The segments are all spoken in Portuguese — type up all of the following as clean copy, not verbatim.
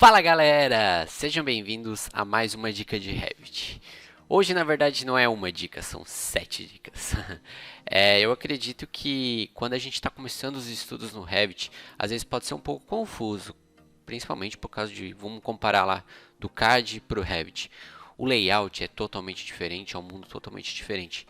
Fala galera, sejam bem-vindos a mais uma dica de Revit. Hoje na verdade não é uma dica, são 7 dicas. Eu acredito que quando a gente está começando os estudos no Revit, às vezes pode ser um pouco confuso, principalmente por causa de, vamos comparar lá, do CAD para o Revit. O layout é totalmente diferente, é um mundo totalmente diferente.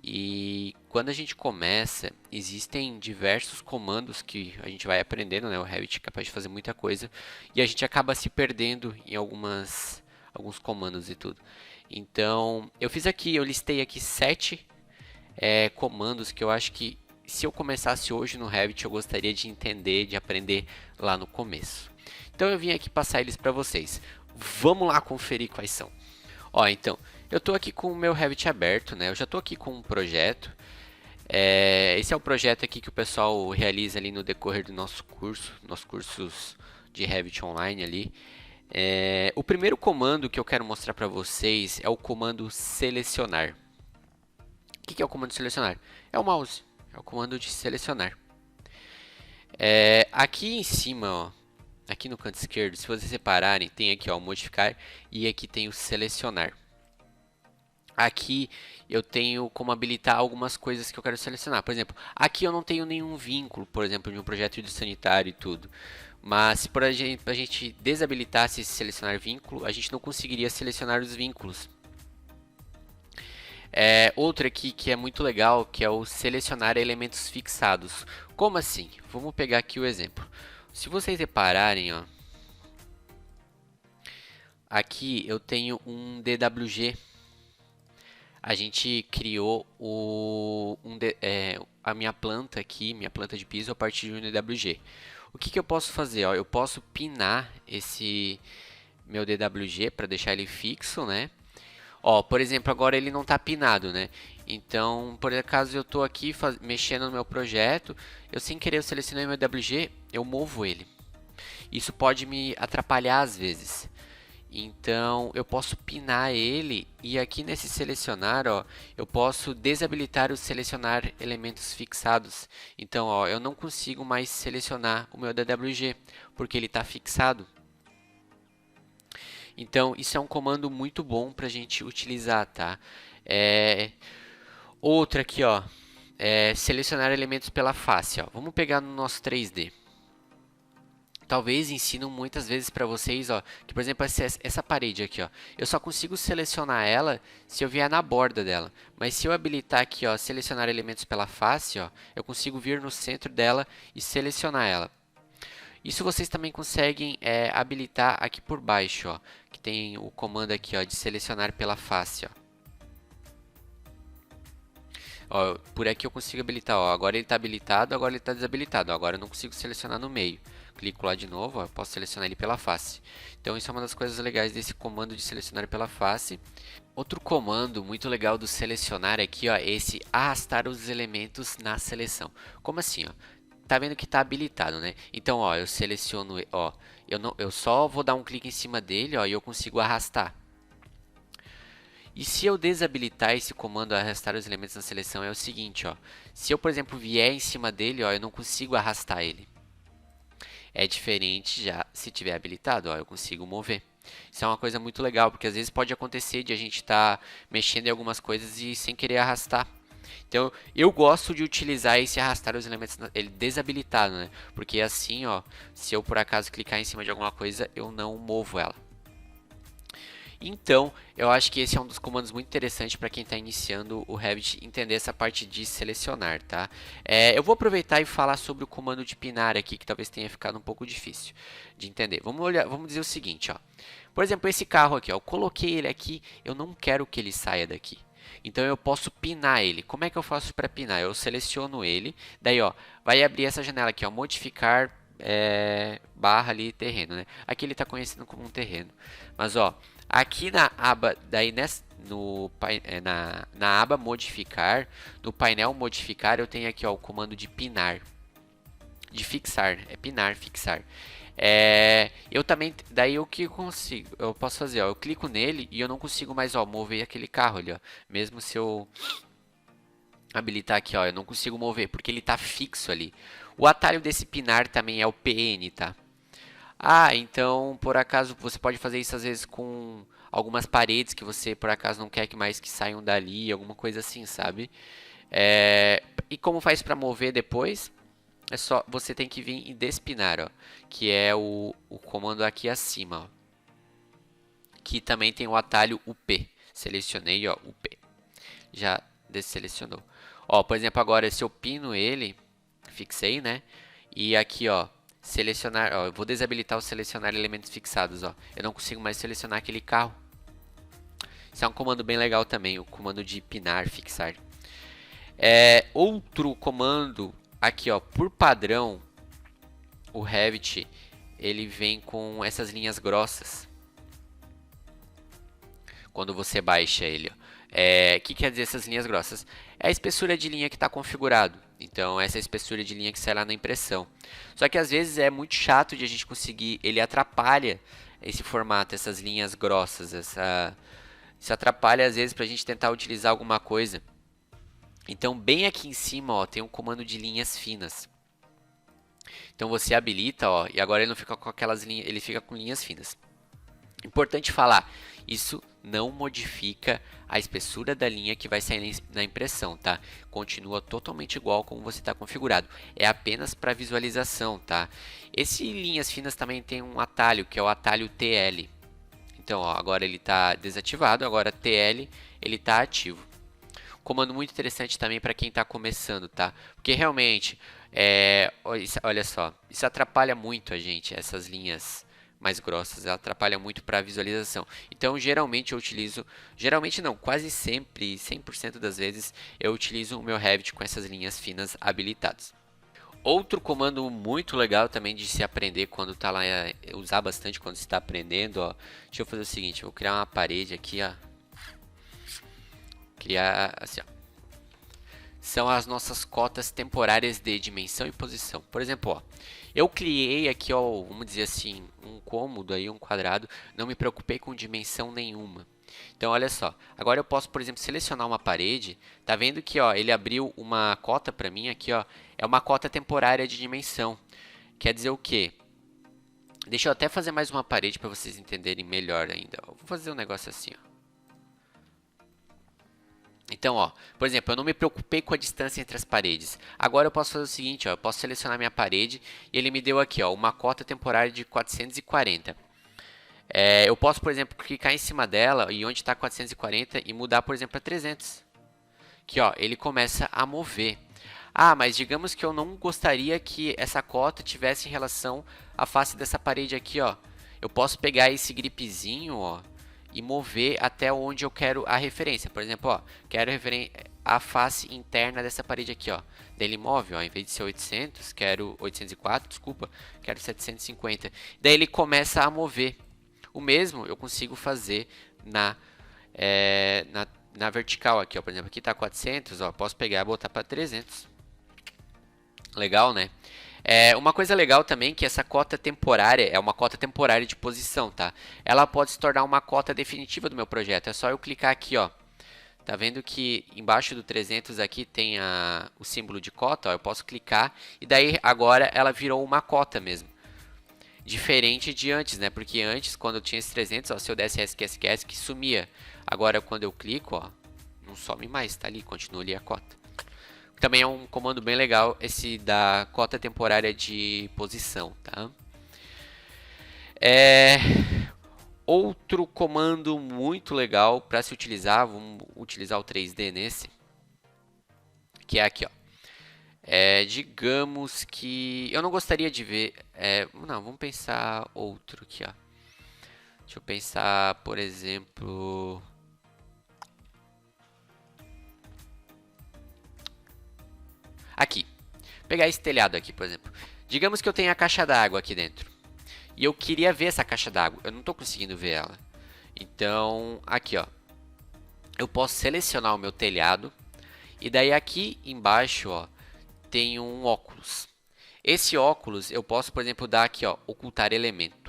E quando a gente começa, existem diversos comandos que a gente vai aprendendo, né? O Revit é capaz de fazer muita coisa e a gente acaba se perdendo em alguns comandos e tudo. Então, eu listei aqui 7 comandos que eu acho que se eu começasse hoje no Revit eu gostaria de entender, de aprender lá no começo. Então eu vim aqui passar eles para vocês. Vamos lá conferir quais são. Então, eu estou aqui com o meu Revit aberto, né? Eu já estou aqui com um projeto. Esse é o projeto aqui que o pessoal realiza ali no decorrer do nosso curso, nossos cursos de Revit online ali. O primeiro comando que eu quero mostrar para vocês é o comando selecionar. O que é o comando selecionar? É o mouse, é o comando de selecionar. Aqui em cima, ó, aqui no canto esquerdo, se vocês separarem, tem aqui ó, o modificar e aqui tem o selecionar. Aqui eu tenho como habilitar algumas coisas que eu quero selecionar. Por exemplo, aqui eu não tenho nenhum vínculo, por exemplo, de um projeto de sanitário e tudo. Mas se a gente desabilitasse esse selecionar vínculo, a gente não conseguiria selecionar os vínculos. Outra aqui que é muito legal, que é o selecionar elementos fixados. Como assim? Vamos pegar aqui o exemplo. Se vocês repararem, ó, aqui eu tenho um DWG. A gente criou a minha planta aqui, minha planta de piso a partir de um DWG. O que eu posso fazer? Ó, eu posso pinar esse meu DWG para deixar ele fixo, né? Ó, por exemplo, agora ele não está pinado, né? Então, por acaso eu estou aqui mexendo no meu projeto, eu sem querer eu selecionei meu DWG, eu movo ele. Isso pode me atrapalhar às vezes. Então eu posso pinar ele e aqui nesse selecionar, ó, eu posso desabilitar o selecionar elementos fixados. Então, ó, eu não consigo mais selecionar o meu DWG porque ele está fixado. Então isso é um comando muito bom para a gente utilizar, tá? Outra aqui, ó, selecionar elementos pela face. Ó. Vamos pegar no nosso 3D. Talvez ensinam muitas vezes para vocês, ó, que por exemplo essa parede aqui, ó, eu só consigo selecionar ela se eu vier na borda dela. Mas se eu habilitar aqui, ó, selecionar elementos pela face, ó, eu consigo vir no centro dela e selecionar ela. Isso vocês também conseguem habilitar aqui por baixo, ó, que tem o comando aqui, ó, de selecionar pela face, ó. Ó, por aqui eu consigo habilitar, ó, agora ele está habilitado, agora ele está desabilitado, ó, agora eu não consigo selecionar no meio. Clico lá de novo, ó, eu posso selecionar ele pela face. Então isso é uma das coisas legais desse comando de selecionar pela face. Outro comando muito legal do selecionar aqui, ó, é esse arrastar os elementos na seleção. Como assim, ó? Tá vendo que está habilitado, né? Então, ó, eu seleciono, ó, eu só vou dar um clique em cima dele, ó, e eu consigo arrastar. E se eu desabilitar esse comando arrastar os elementos na seleção é o seguinte, ó. Se eu, por exemplo, vier em cima dele, ó, eu não consigo arrastar ele. É diferente já se tiver habilitado, ó, eu consigo mover. Isso é uma coisa muito legal, porque às vezes pode acontecer de a gente estar mexendo em algumas coisas e sem querer arrastar. Então, eu gosto de utilizar esse arrastar os elementos ele desabilitado, né? Porque assim, ó, se eu por acaso clicar em cima de alguma coisa, eu não movo ela. Então, eu acho que esse é um dos comandos muito interessantes para quem está iniciando o Revit entender essa parte de selecionar, tá? Eu vou aproveitar e falar sobre o comando de pinar aqui, que talvez tenha ficado um pouco difícil de entender. Vamos dizer o seguinte, ó. Por exemplo, esse carro aqui, ó, eu coloquei ele aqui, eu não quero que ele saia daqui. Então eu posso pinar ele. Como é que eu faço para pinar? Eu seleciono ele, daí ó, vai abrir essa janela aqui, ó, modificar barra ali terreno, né? Aqui ele está conhecido como um terreno. Mas ó, aqui na aba, daí na aba modificar, no painel modificar, eu tenho aqui ó, o comando de pinar, de fixar, pinar, fixar. Eu também, daí o que eu posso fazer, ó, eu clico nele e eu não consigo mais ó, mover aquele carro ali, ó, mesmo se eu habilitar aqui, ó, eu não consigo mover porque ele está fixo ali. O atalho desse pinar também é o PN, tá? Ah, então por acaso você pode fazer isso às vezes com algumas paredes que você por acaso não quer que mais que saiam dali, alguma coisa assim, sabe? E como faz para mover depois? É só você tem que vir e despinar, ó, que é o comando aqui acima, ó, que também tem o atalho UP. Selecionei, ó, UP. Já desselecionou. Ó, por exemplo, agora se eu pino ele, fixei, né? E aqui, ó, selecionar, ó, eu vou desabilitar o selecionar elementos fixados, ó. Eu não consigo mais selecionar aquele carro. Isso é um comando bem legal também, o comando de pinar, fixar. Outro comando aqui, ó, por padrão, o Revit ele vem com essas linhas grossas. Quando você baixa ele, ó. O que quer dizer essas linhas grossas? É a espessura de linha que está configurado. Então, essa é a espessura de linha que sai lá na impressão. Só que às vezes é muito chato de a gente conseguir, ele atrapalha esse formato, essas linhas grossas. Isso atrapalha às vezes para a gente tentar utilizar alguma coisa. Então, bem aqui em cima, ó, tem um comando de linhas finas. Então você habilita, ó, e agora ele não fica com aquelas linhas, ele fica com linhas finas. Importante falar, isso não modifica a espessura da linha que vai sair na impressão, tá? Continua totalmente igual como você está configurado. É apenas para visualização, tá? Esse linhas finas também tem um atalho, que é o atalho TL. Então, ó, agora ele está desativado, agora TL ele está ativo. Comando muito interessante também para quem está começando, tá? Porque realmente, olha só, isso atrapalha muito a gente, essas linhas mais grossas, ela atrapalha muito para a visualização. Então, geralmente eu utilizo, geralmente não, quase sempre, 100% das vezes, eu utilizo o meu Revit com essas linhas finas habilitadas. Outro comando muito legal também de se aprender quando está lá, usar bastante quando está aprendendo, ó. Deixa eu fazer o seguinte, eu vou criar uma parede aqui, ó. Criar assim, ó. São as nossas cotas temporárias de dimensão e posição. Por exemplo, ó, eu criei aqui, ó, vamos dizer assim, um cômodo aí, um quadrado, não me preocupei com dimensão nenhuma. Então, olha só, agora eu posso, por exemplo, selecionar uma parede, tá vendo que, ó, ele abriu uma cota para mim aqui, ó, é uma cota temporária de dimensão. Quer dizer o quê? Deixa eu até fazer mais uma parede para vocês entenderem melhor ainda. Vou fazer um negócio assim, ó. Então, ó, por exemplo, eu não me preocupei com a distância entre as paredes. Agora eu posso fazer o seguinte, ó, eu posso selecionar minha parede e ele me deu aqui, ó, uma cota temporária de 440. Eu posso, por exemplo, clicar em cima dela e onde está 440 e mudar, por exemplo, para 300. Que, ó, ele começa a mover. Ah, mas digamos que eu não gostaria que essa cota tivesse em relação à face dessa parede aqui, ó. Eu posso pegar esse gripezinho, ó, e mover até onde eu quero a referência. Por exemplo, ó, quero a face interna dessa parede aqui, ó. Daí ele move, ó, em vez de ser 800, quero 804, desculpa, quero 750. Daí ele começa a mover. O mesmo eu consigo fazer na vertical aqui, ó. Por exemplo, aqui está 400, ó, posso pegar e botar para 300. Legal, né? Uma coisa legal também é que essa cota temporária é uma cota temporária de posição, tá? Ela pode se tornar uma cota definitiva do meu projeto. É só eu clicar aqui, ó. Tá vendo que embaixo do 300 aqui tem o símbolo de cota, ó. Eu posso clicar e daí agora ela virou uma cota mesmo. Diferente de antes, né? Porque antes, quando eu tinha esse 300, ó, se eu desse esquece que sumia. Agora, quando eu clico, ó, não some mais, tá ali, continua ali a cota. Também é um comando bem legal esse da cota temporária de posição, tá? Outro comando muito legal para se utilizar, vamos utilizar o 3D nesse, que é aqui, ó. Digamos que eu não gostaria de ver, não, vamos pensar outro aqui, ó. Deixa eu pensar, por exemplo, aqui. Pegar esse telhado aqui, por exemplo. Digamos que eu tenha a caixa d'água aqui dentro. E eu queria ver essa caixa d'água. Eu não estou conseguindo ver ela. Então, aqui, ó. Eu posso selecionar o meu telhado. E daí aqui embaixo, ó, tem um óculos. Esse óculos eu posso, por exemplo, dar aqui, ó, ocultar elemento.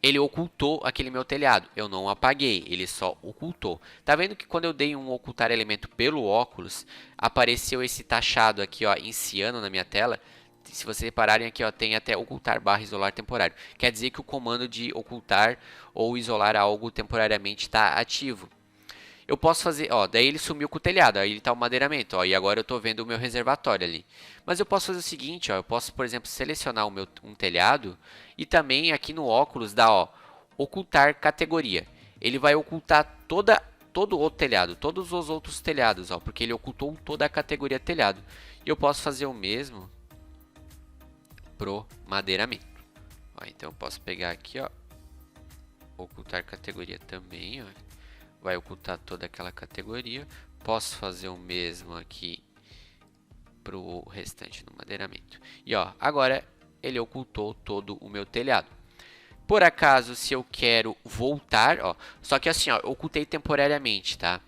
Ele ocultou aquele meu telhado. Eu não apaguei, ele só ocultou. Tá vendo que quando eu dei um ocultar elemento pelo óculos, apareceu esse taxado aqui, ó, em ciano na minha tela. se vocês repararem aqui, ó, tem até ocultar barra isolar temporário. Quer dizer que o comando de ocultar ou isolar algo temporariamente está ativo. Eu posso fazer, ó, daí ele sumiu com o telhado, aí ele tá o madeiramento, ó, e agora eu tô vendo o meu reservatório ali. Mas eu posso fazer o seguinte, ó, eu posso, por exemplo, selecionar um telhado e também aqui no óculos dá, ó, ocultar categoria. Ele vai ocultar todo o telhado, todos os outros telhados, ó, porque ele ocultou toda a categoria telhado. E eu posso fazer o mesmo pro madeiramento. Ó, então eu posso pegar aqui, ó, ocultar categoria também, ó. Vai ocultar toda aquela categoria. Posso fazer o mesmo aqui para o restante do madeiramento. E ó, agora ele ocultou todo o meu telhado. Por acaso, se eu quero voltar, ó, só que assim, ó, eu ocultei temporariamente, tá?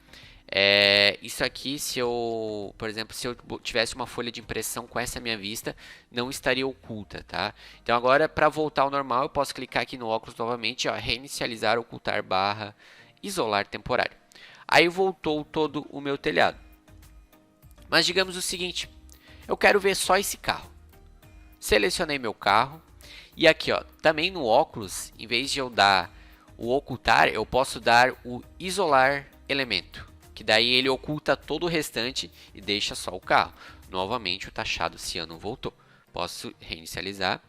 Isso aqui, se eu, por exemplo, se eu tivesse uma folha de impressão com essa minha vista, não estaria oculta, tá? Então agora, para voltar ao normal, eu posso clicar aqui no óculos novamente, ó, reinicializar, ocultar barra, isolar temporário. Aí voltou todo o meu telhado. Mas digamos o seguinte, eu quero ver só esse carro. Selecionei meu carro e aqui, ó, também no óculos, em vez de eu dar o ocultar, eu posso dar o isolar elemento, que daí ele oculta todo o restante e deixa só o carro. Novamente o taxado ciano voltou. Posso reinicializar.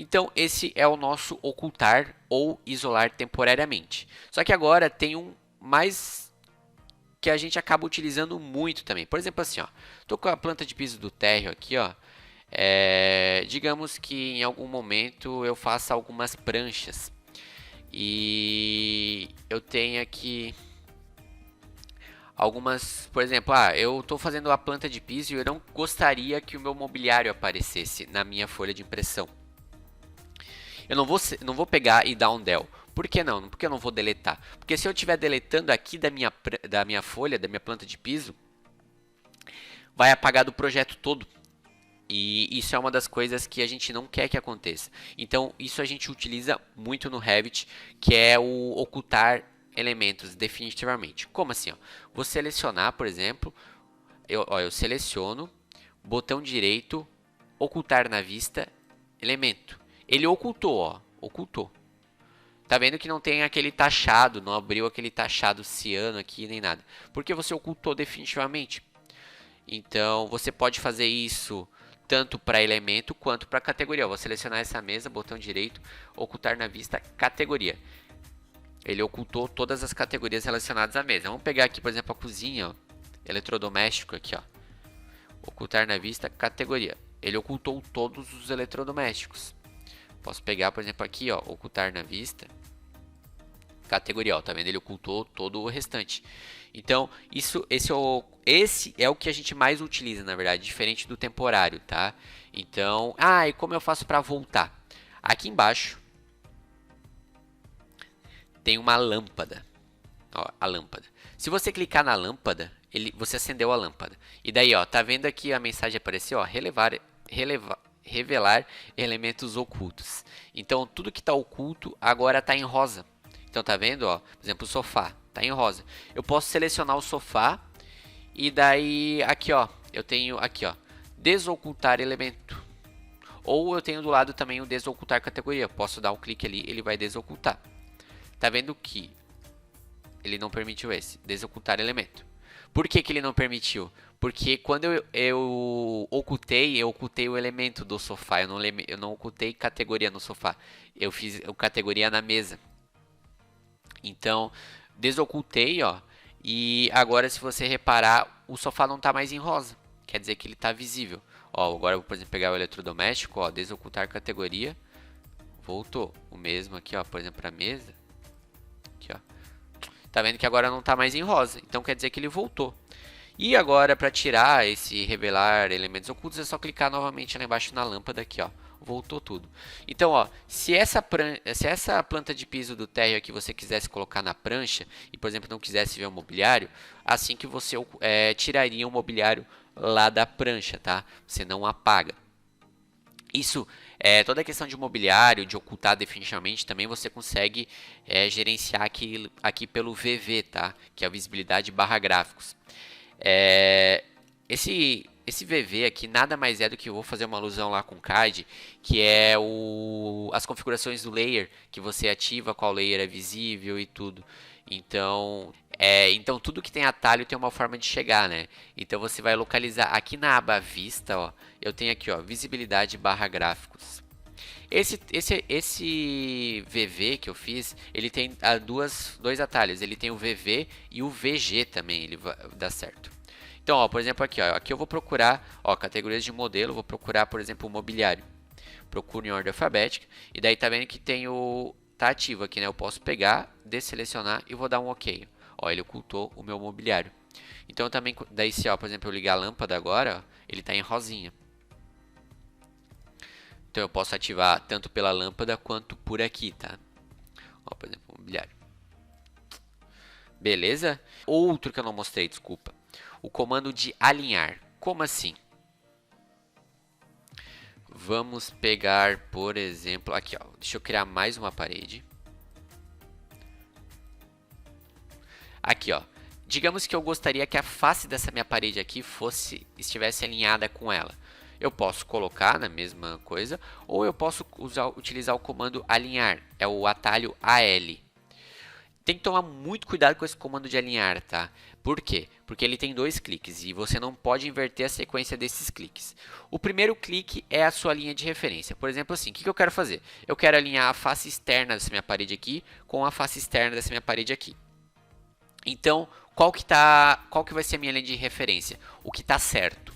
Então esse é o nosso ocultar ou isolar temporariamente. Só que agora tem um mais que a gente acaba utilizando muito também. Por exemplo assim, ó, tô com a planta de piso do térreo aqui, ó. Digamos que em algum momento eu faça algumas pranchas e eu tenho aqui algumas, por exemplo, eu estou fazendo a planta de piso e eu não gostaria que o meu mobiliário aparecesse na minha folha de impressão. Eu não vou pegar e dar um del. Por que não? Porque eu não vou deletar. Porque se eu estiver deletando aqui da minha folha, da minha planta de piso, vai apagar do projeto todo. E isso é uma das coisas que a gente não quer que aconteça. Então, isso a gente utiliza muito no Revit, que é o ocultar elementos definitivamente. Como assim? Ó? Vou selecionar, por exemplo, eu seleciono, botão direito, ocultar na vista, elemento. Ele ocultou, ó, ocultou. Tá vendo que não tem aquele taxado, não abriu aquele taxado ciano aqui nem nada. Porque você ocultou definitivamente. Então, você pode fazer isso tanto para elemento quanto para categoria. Eu vou selecionar essa mesa, botão direito, ocultar na vista, categoria. Ele ocultou todas as categorias relacionadas à mesa. Vamos pegar aqui, por exemplo, a cozinha, ó, eletrodoméstico aqui, ó. Ocultar na vista, categoria. Ele ocultou todos os eletrodomésticos. Posso pegar, por exemplo, aqui, ó, ocultar na vista, categoria, ó, tá vendo? Ele ocultou todo o restante. Então, esse é o que a gente mais utiliza, na verdade, diferente do temporário, tá? Então, e como eu faço para voltar? Aqui embaixo tem uma lâmpada. Ó, a lâmpada. Se você clicar na lâmpada, você acendeu a lâmpada. E daí, ó, tá vendo aqui a mensagem apareceu, ó, revelar elementos ocultos. Então, tudo que está oculto agora está em rosa. Então, tá vendo, ó, por exemplo, o sofá está em rosa. Eu posso selecionar o sofá e daí aqui, ó, eu tenho aqui, ó, desocultar elemento. Ou eu tenho do lado também o desocultar categoria. Posso dar um clique ali, ele vai desocultar. Tá vendo que ele não permitiu esse, desocultar elemento. Por que ele não permitiu? Porque quando eu ocultei o elemento do sofá. Eu não ocultei categoria no sofá. Eu fiz categoria na mesa. Então, desocultei, ó. E agora, se você reparar, o sofá não está mais em rosa. Quer dizer que ele está visível. Ó, agora eu vou, por exemplo, pegar o eletrodoméstico, ó, desocultar categoria. Voltou. O mesmo aqui, ó, por exemplo, para a mesa. Aqui, ó. Tá vendo que agora não está mais em rosa. Então, quer dizer que ele voltou. E agora, para tirar esse revelar elementos ocultos, é só clicar novamente lá embaixo na lâmpada aqui, ó. Voltou tudo. Então, ó, se essa planta de piso do térreo aqui você quisesse colocar na prancha e, por exemplo, não quisesse ver o mobiliário, assim que você tiraria o mobiliário lá da prancha, tá? Você não apaga. Isso, toda a questão de mobiliário, de ocultar definitivamente, também você consegue gerenciar aqui pelo VV, tá? Que é a visibilidade barra gráficos. Esse esse VV aqui nada mais é do que eu vou fazer uma alusão lá com o CAD, que é as configurações do layer, que você ativa qual layer é visível e tudo. Então tudo que tem atalho tem uma forma de chegar, né? Então você vai localizar aqui na aba Vista, ó, eu tenho aqui, ó, visibilidade barra gráficos. Esse VV que eu fiz, ele tem dois atalhos. Ele tem o VV e o VG também, ele dá certo. Então, ó, por exemplo, aqui, ó, aqui eu vou procurar, ó, categorias de modelo, vou procurar, por exemplo, o mobiliário. Procuro em ordem alfabética e daí tá vendo que tem tá ativo aqui, né? Eu posso pegar, desselecionar e vou dar um OK. Ó, ele ocultou o meu mobiliário. Então também, daí se, ó, por exemplo, eu ligar a lâmpada agora, ó, ele tá em rosinha. Então eu posso ativar tanto pela lâmpada quanto por aqui, tá? Ó, por exemplo, mobiliário. Beleza? Outro que eu não mostrei, desculpa. O comando de alinhar. Como assim? Vamos pegar, por exemplo, aqui, ó. Deixa eu criar mais uma parede. Aqui, ó. Digamos que eu gostaria que a face dessa minha parede aqui estivesse alinhada com ela. Eu posso colocar na mesma coisa, ou eu posso utilizar o comando alinhar, é o atalho AL. Tem que tomar muito cuidado com esse comando de alinhar, tá? Por quê? Porque ele tem dois cliques e você não pode inverter a sequência desses cliques. O primeiro clique é a sua linha de referência. Por exemplo, assim, o que eu quero fazer? Eu quero alinhar a face externa dessa minha parede aqui com a face externa dessa minha parede aqui. Então, qual que vai ser a minha linha de referência? O que está certo?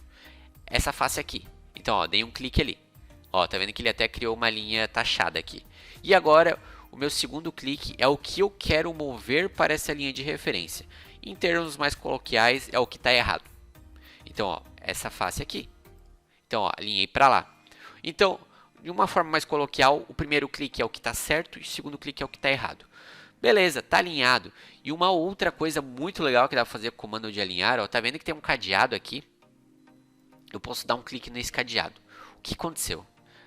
Essa face aqui. Então, ó, dei um clique ali. Ó, tá vendo que ele até criou uma linha taxada aqui. E agora, o meu segundo clique é o que eu quero mover para essa linha de referência. Em termos mais coloquiais, é o que está errado. Então, ó, essa face aqui. Então, ó, alinhei para lá. Então, de uma forma mais coloquial, o primeiro clique é o que está certo e o segundo clique é o que está errado. Beleza, tá alinhado. E uma outra coisa muito legal que dá para fazer com o comando de alinhar, ó, tá vendo que tem um cadeado aqui? Eu posso dar um clique nesse cadeado. O que aconteceu?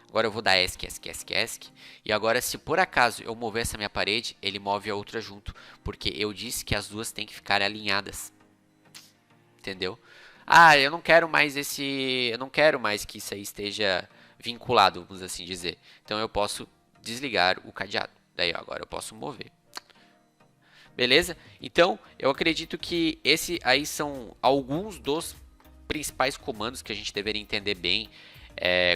Agora eu vou dar ESC, ESC, ESC, ESC. E agora, se por acaso eu mover essa minha parede, ele move a outra junto. Porque eu disse que as duas têm que ficar alinhadas. Entendeu? Ah, eu não quero mais eu não quero mais que isso aí esteja vinculado, vamos assim dizer. Então eu posso desligar o cadeado. Daí, ó, agora eu posso mover. Beleza? Então, eu acredito que esse aí são alguns dos principais comandos que a gente deveria entender bem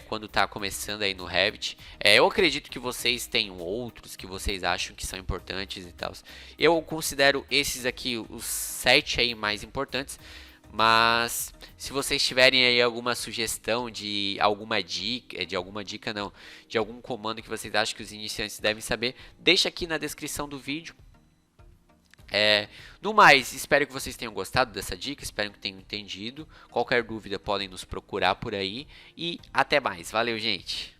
quando está começando aí no Revit. Eu acredito que vocês tenham outros que vocês acham que são importantes e tal. Eu considero esses aqui os 7 aí mais importantes. Mas se vocês tiverem aí alguma sugestão de alguma dica, não, de algum comando que vocês acham que os iniciantes devem saber, deixa aqui na descrição do vídeo. No mais, espero que vocês tenham gostado dessa dica, espero que tenham entendido. Qualquer dúvida podem nos procurar por aí e até mais. Valeu, gente!